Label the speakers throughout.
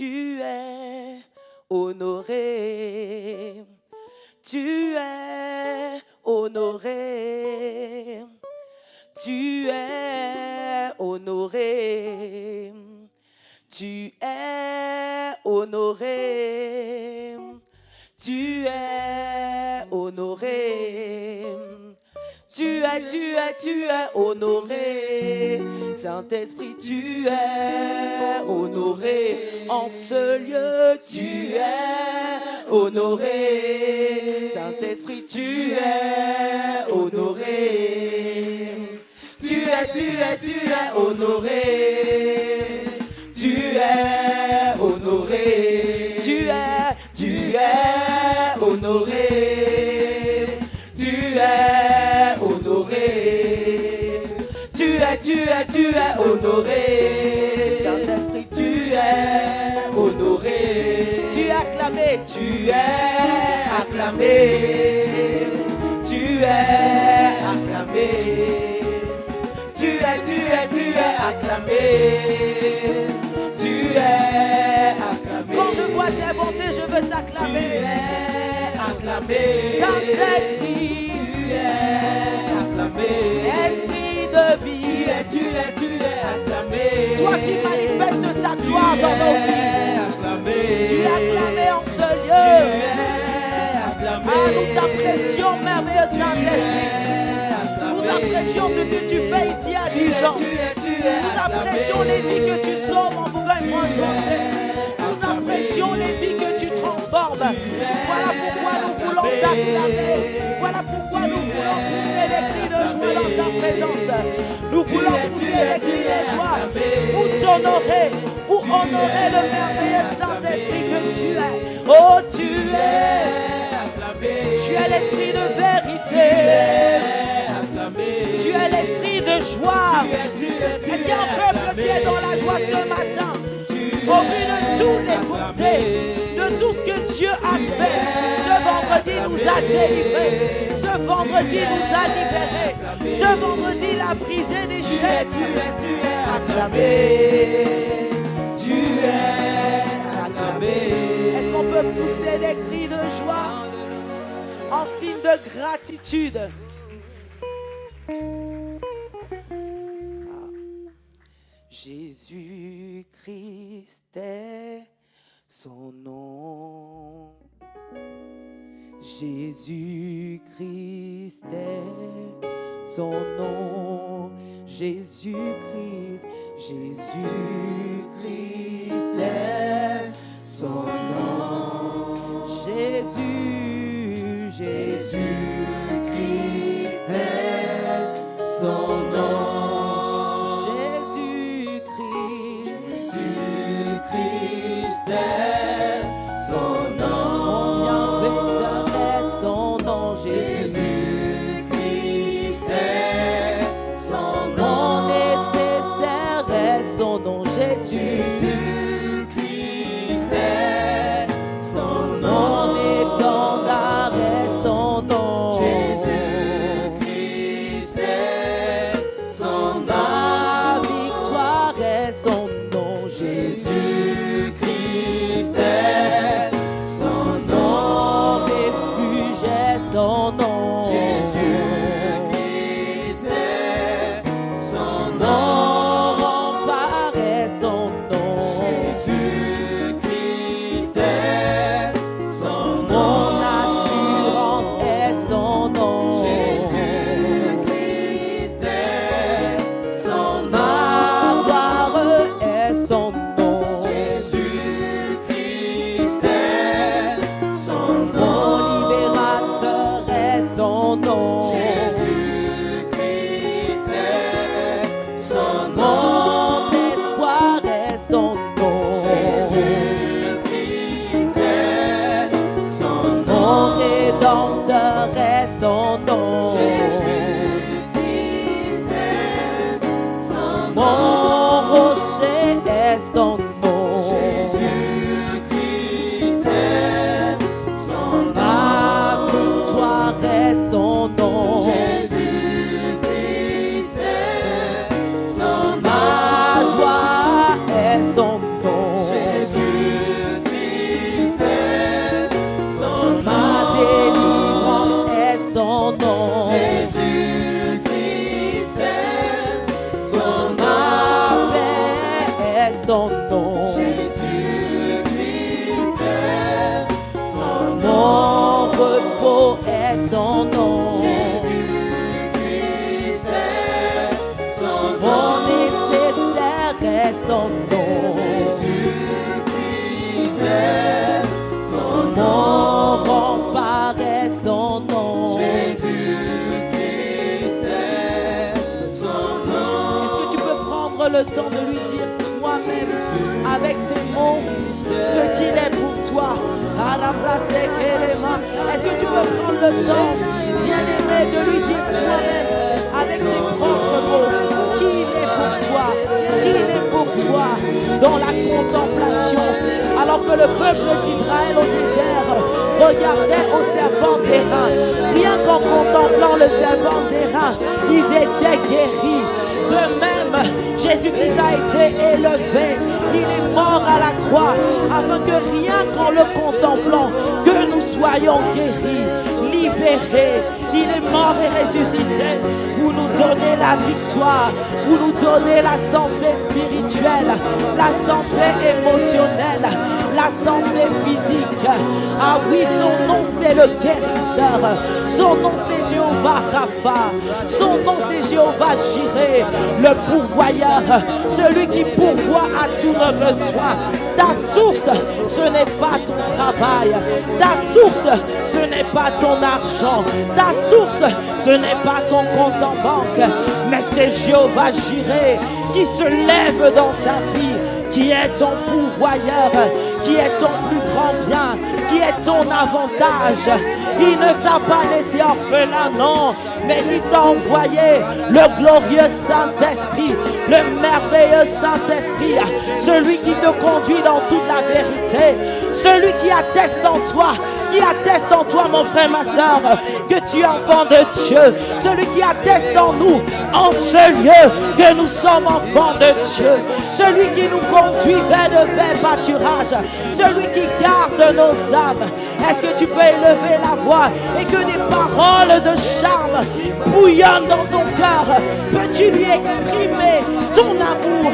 Speaker 1: tu es honoré. Tu es honoré. Tu es honoré. Tu es honoré. Tu es honoré. Tu es honoré. Saint-Esprit, tu es honoré. En ce lieu, tu es honoré. Saint-Esprit, tu es honoré. Tu es honoré. Tu es honoré. Tu es honoré. Tu es honoré. Tu es honoré. Saint-Esprit, tu es honoré. Tu es acclamé. Tu es acclamé. Tu es acclamé. Tu es acclamé. Tu es acclamé. Quand je vois tes bontés, je veux t'acclamer. Tu es acclamé. Saint-Esprit, tu es acclamé. Esprit de vie, tu es acclamé. Toi qui manifestes ta gloire dans nos vies, tu es acclamé en ce lieu. Ah, nous t'apprécions, merveilleux Saint-Esprit. Nous apprécions ce que tu fais ici à Dijon. Nous apprécions les vies que tu sauves en Bourgogne-Franche-Comté. Nous apprécions les vies que tu transformes. Voilà pourquoi nous voulons t'acclamer. Voilà pourquoi nous voulons pousser des cris de joie dans ta présence. Nous voulons pousser des cris de joie pour t'honorer, pour honorer le merveilleux Saint-Esprit que tu es. Oh, tu es l'esprit de vérité. Tu es l'esprit de joie. Est-ce qu'il y a un peuple qui est dans la joie ce matin? Au vu de tous les côtés, de tout ce que Dieu a fait, ce vendredi nous a délivrés. Ce vendredi nous a libérés. Ce vendredi il a brisé des chaînes. Tu es acclamé. Tu es acclamé. Est-ce qu'on peut pousser des cris de joie en signe de gratitude? Jésus-Christ est son nom. Jésus-Christ est son nom. Jésus-Christ, Jésus-Christ est son nom. Jésus, Jésus-Christ est son nom.
Speaker 2: Jésus
Speaker 1: son nom.
Speaker 2: Jésus-Christ est son nom.
Speaker 1: Mon repos est son nom.
Speaker 2: Jésus-Christ est son nom.
Speaker 1: Mon nécessaire est son nom.
Speaker 2: Jésus-Christ est son nom.
Speaker 1: Mon rempart est son nom.
Speaker 2: Jésus-Christ est son nom.
Speaker 1: Est-ce que tu peux prendre le temps de lui dire toi-même avec tes mots ce qu'il est pour toi? Est-ce que tu peux prendre le temps, bien-aimé, de lui dire toi-même avec tes propres mots qui il est pour toi, qui il est pour toi dans la contemplation, alors que le peuple d'Israël au désert regardait au serpent d'airain. Rien qu'en contemplant le serpent d'airain, ils étaient guéris. De même, Jésus-Christ a été élevé. Il est mort à la croix afin que rien qu'en le contemplant, que nous soyons guéris, libérés. Il est mort et ressuscité. Vous nous donnez la victoire. Vous nous donnez la santé spirituelle, la santé émotionnelle, la santé physique. Ah oui, son nom c'est le guérisseur. Son nom c'est Jéhovah Rapha. Son nom c'est Jéhovah Jireh, le pourvoyeur, celui qui pourvoit à tous nos besoins. Ta source, ce n'est pas ton travail. Ta source, ce n'est pas ton argent. Ta source, ce n'est pas ton compte en banque. Mais c'est Jéhovah Jireh qui se lève dans ta vie, qui est ton pourvoyeur, qui est ton plus grand bien, qui est ton avantage. Il ne t'a pas laissé orphelin, non, mais il t'a envoyé le glorieux Saint-Esprit, le merveilleux Saint-Esprit, celui qui te conduit dans toute la vérité, celui qui atteste en toi, mon frère, ma soeur, que tu es enfant de Dieu, celui qui atteste en nous, en ce lieu, que nous sommes enfants de Dieu, celui qui nous conduit vers de verts pâturages, celui qui garde nos âmes. Est-ce que tu peux élever la voix et que des paroles de charme bouillonnent dans ton cœur? Peux-tu lui exprimer ton amour?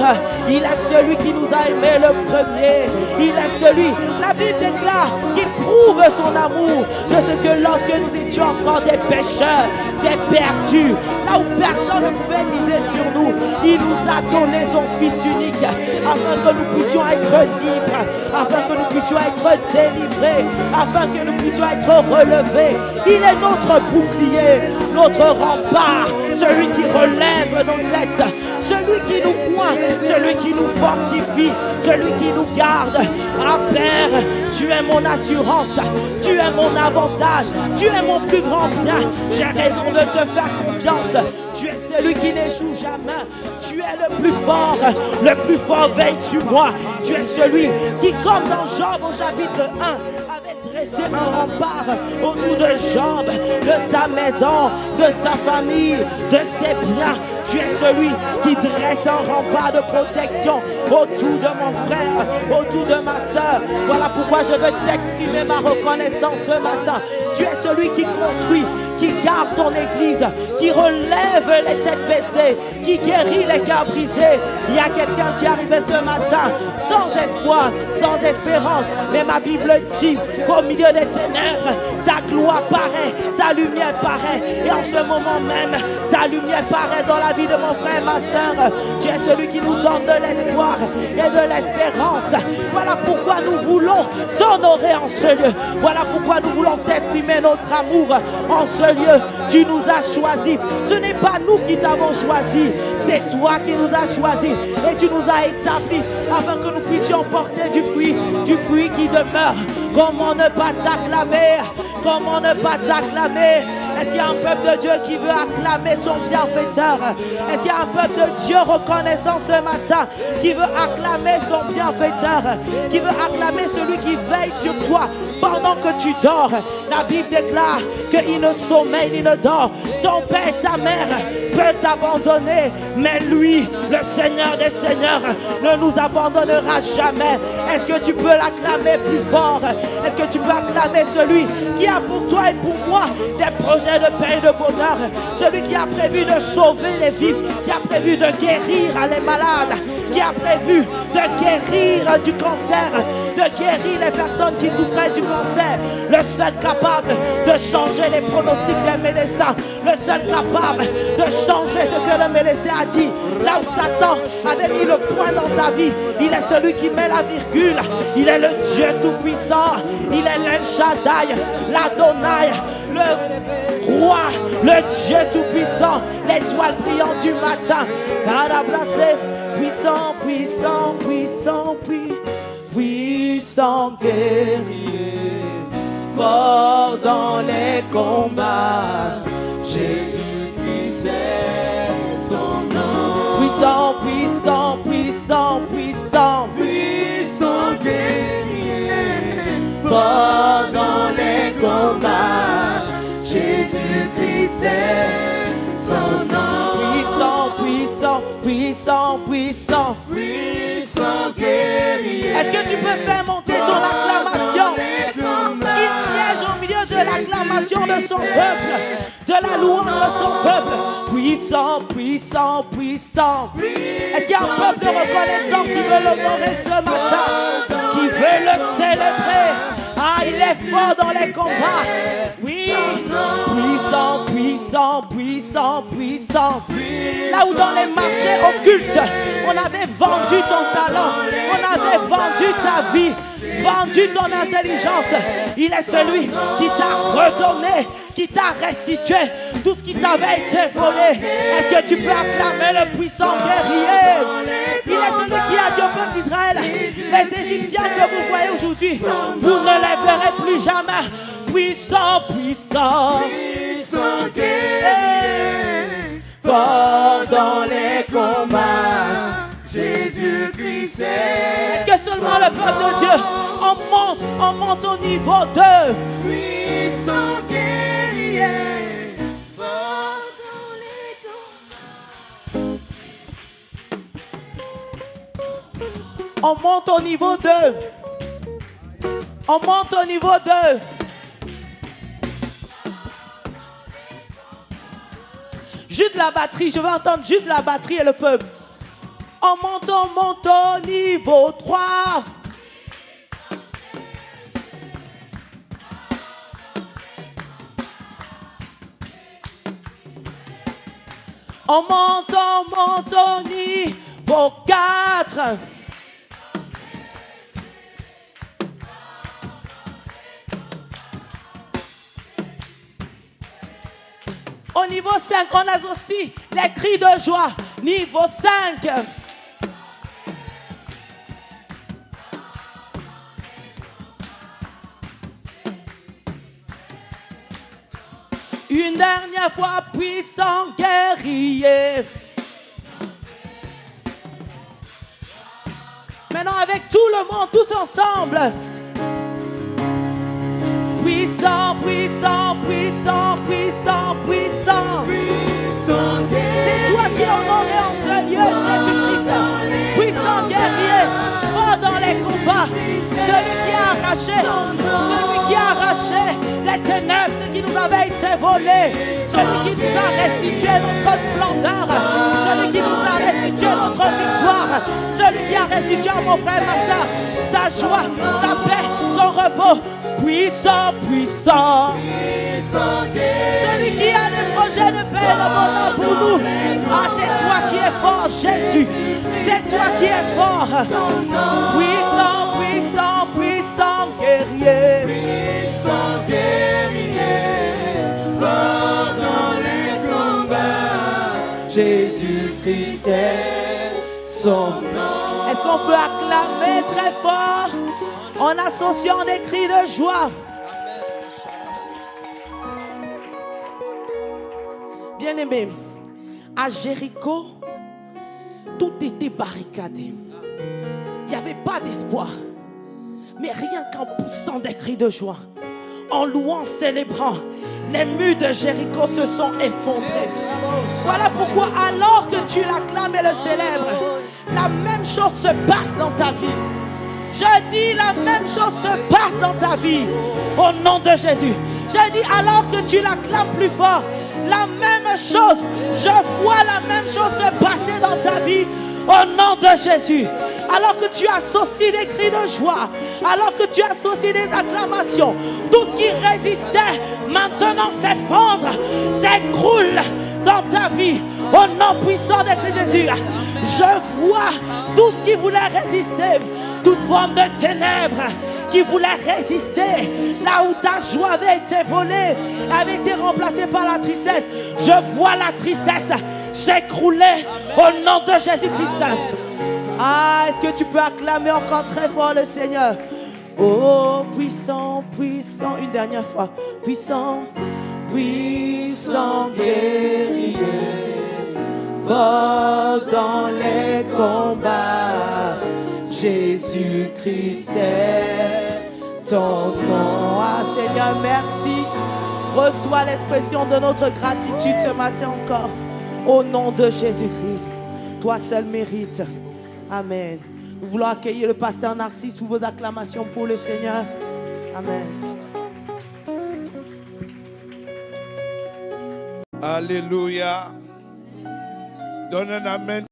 Speaker 1: Il est celui qui nous a aimés le premier. Il est celui, la Bible déclare qu'il prouve son amour de ce que lorsque nous étions encore des pécheurs, des perdus, là où personne ne pouvait miser sur nous, il nous a donné son Fils unique afin que nous puissions être libres, afin que nous puissions être délivrés, afin que nous puissions être relevés. Il est notre bouclier, notre rempart, celui qui relève nos têtes, celui qui nous coint, celui qui nous fortifie, celui qui nous garde. Ah Père, tu es mon assurance, tu es mon avantage, tu es mon plus grand bien. J'ai raison de te faire confiance. Tu es celui qui n'échoue jamais. Tu es le plus fort veille sur moi. Tu es celui qui, comme dans Job au chapitre 1, avait dressé un rempart autour de Job, de sa maison, de sa famille, de ses biens. Tu es celui qui dresse un rempart de protection autour de mon frère, autour de ma soeur. Voilà pourquoi je veux t'exprimer ma reconnaissance ce matin. Tu es celui qui construit, qui garde ton église, qui relève les têtes baissées, qui guérit les cœurs brisés. Il y a quelqu'un qui est arrivé ce matin sans espoir, sans espérance. Mais ma Bible dit qu'au milieu des ténèbres, ta gloire paraît, ta lumière paraît. Et en ce moment même, ta lumière paraît dans la vie de mon frère, ma soeur. Tu es celui qui nous donne de l'espoir et de l'espérance. Voilà pourquoi nous voulons t'honorer en ce lieu. Voilà pourquoi nous voulons t'exprimer notre amour en ce lieu. Tu nous as choisis. Ce n'est pas nous qui t'avons choisi, c'est toi qui nous as choisis et tu nous as établis afin que nous puissions porter du fruit qui demeure. Comment ne pas t'acclamer? Comment ne pas t'acclamer? Est-ce qu'il y a un peuple de Dieu qui veut acclamer son bienfaiteur? Est-ce qu'il y a un peuple de Dieu reconnaissant ce matin qui veut acclamer son bienfaiteur, qui veut acclamer celui qui veille sur toi pendant que tu dors. La Bible déclare qu'il ne sommeille ni ne dort. Ton père et ta mère peuvent t'abandonner, mais lui, le Seigneur des Seigneurs, ne nous abandonnera jamais. Est-ce que tu peux l'acclamer plus fort? Est-ce que tu peux acclamer celui qui a pour toi et pour moi des projets de paix et de bonheur? Celui qui a prévu de sauver les vies, qui a prévu de guérir les malades, qui a prévu de guérir du cancer, de guérir les personnes qui souffraient du cancer. Le seul capable de changer les pronostics des médecins, le seul capable de changer ce que le médecin a dit. Là où Satan avait mis le point dans ta vie, il est celui qui met la virgule. Il est le Dieu tout-puissant. Il est l'El Shaddai, l'Adonai, le roi, le Dieu tout-puissant, l'étoile brillante du matin. Puissant, puissant, puissant, puissant guerrier, fort dans les combats. Jésus-Christ est son nom. Puissant, puissant, puissant, puissant, puissant guerrier, fort dans les combats. Jésus-Christ est son nom. Puissant, puissant, puissant, puissant, puissant guerrier. Est-ce que tu peux faire monter ton acclamation? Il siège au milieu de l'acclamation de son peuple, de la louange de son peuple. Puissant, puissant, puissant. Est-ce qu'il y a un peuple reconnaissant qui veut l'honorer ce matin, qui veut le célébrer? Ah, il est fort dans les combats. Oui, puissant, puissant, puissant, puissant. Là où dans les marchés occultes, on avait vendu ton talent, on avait vendu ta vie, vendu ton intelligence. Il est celui qui t'a redonné, qui t'a restitué tout ce qui t'avait été volé. Est-ce que tu peux acclamer le puissant guerrier? Il est celui qui a dit au peuple d'Israël, les Égyptiens que vous voyez aujourd'hui, vous ne les verrez plus jamais. Puissant, puissant, puissant guerrier, fort dans les combats. Jésus-Christ est. Est-ce que seulement le peuple de Dieu, on monte au niveau 2? Puissant guerrier, fort dans les combats. On monte au niveau 2. On monte au niveau 2. Juste la batterie, je veux entendre juste la batterie et le peuple. On monte au niveau 3. On monte au niveau 4. Au niveau 5, on a aussi les cris de joie. Niveau 5. Une dernière fois, puissant guerrier. Maintenant, avec tout le monde, tous ensemble. Puissant, puissant, puissant, puissant, puissant. C'est toi qui es honoré en ce lieu, Jésus-Christ. Puissant guerrier, fort dans les combats. Celui qui a arraché les ténèbres, ce qui nous avait été volé. Celui qui nous a restitué notre splendeur. Celui qui nous a restitué notre victoire. Celui qui a restitué à mon frère, ma soeur, sa joie, sa paix, son repos. Puissant, puissant, celui qui a des projets de paix et de bonheur pour nous. Ah, c'est toi qui es fort, Jésus. C'est toi qui es fort. Puissant, puissant, puissant guerrier. Puissant guerrier, fort dans les combats. Jésus-Christ est son nom. Est-ce qu'on peut acclamer très fort en associant des cris de joie? Bien-aimé, à Jéricho, tout était barricadé. Il n'y avait pas d'espoir. Mais rien qu'en poussant des cris de joie, en louant, célébrant, les murs de Jéricho se sont effondrés. Voilà pourquoi alors que tu l'acclames et le célèbres, la même chose se passe dans ta vie. Je dis la même chose se passe dans ta vie. Au nom de Jésus. Je dis alors que tu l'acclames plus fort, la même chose, je vois la même chose se passer dans ta vie. Au nom de Jésus. Alors que tu associes des cris de joie, alors que tu associes des acclamations, tout ce qui résistait maintenant s'effondre, s'écroule dans ta vie. Au nom puissant de Christ Jésus, je vois tout ce qui voulait résister, toute forme de ténèbres qui voulait résister, là où ta joie avait été volée, avait été remplacée par la tristesse. Je vois la tristesse s'écrouler au nom de Jésus-Christ. Ah, est-ce que tu peux acclamer encore très fort le Seigneur? Oh, puissant, puissant, une dernière fois. Puissant, puissant guerrier, fort dans les combats. Jésus-Christ est ton nom. Ah, Seigneur, merci. Reçois l'expression de notre gratitude ce matin encore. Au nom de Jésus-Christ, toi seul mérites. Amen. Nous voulons accueillir le pasteur Narcisse sous vos acclamations pour le Seigneur. Amen.
Speaker 3: Alléluia. Donne un amen.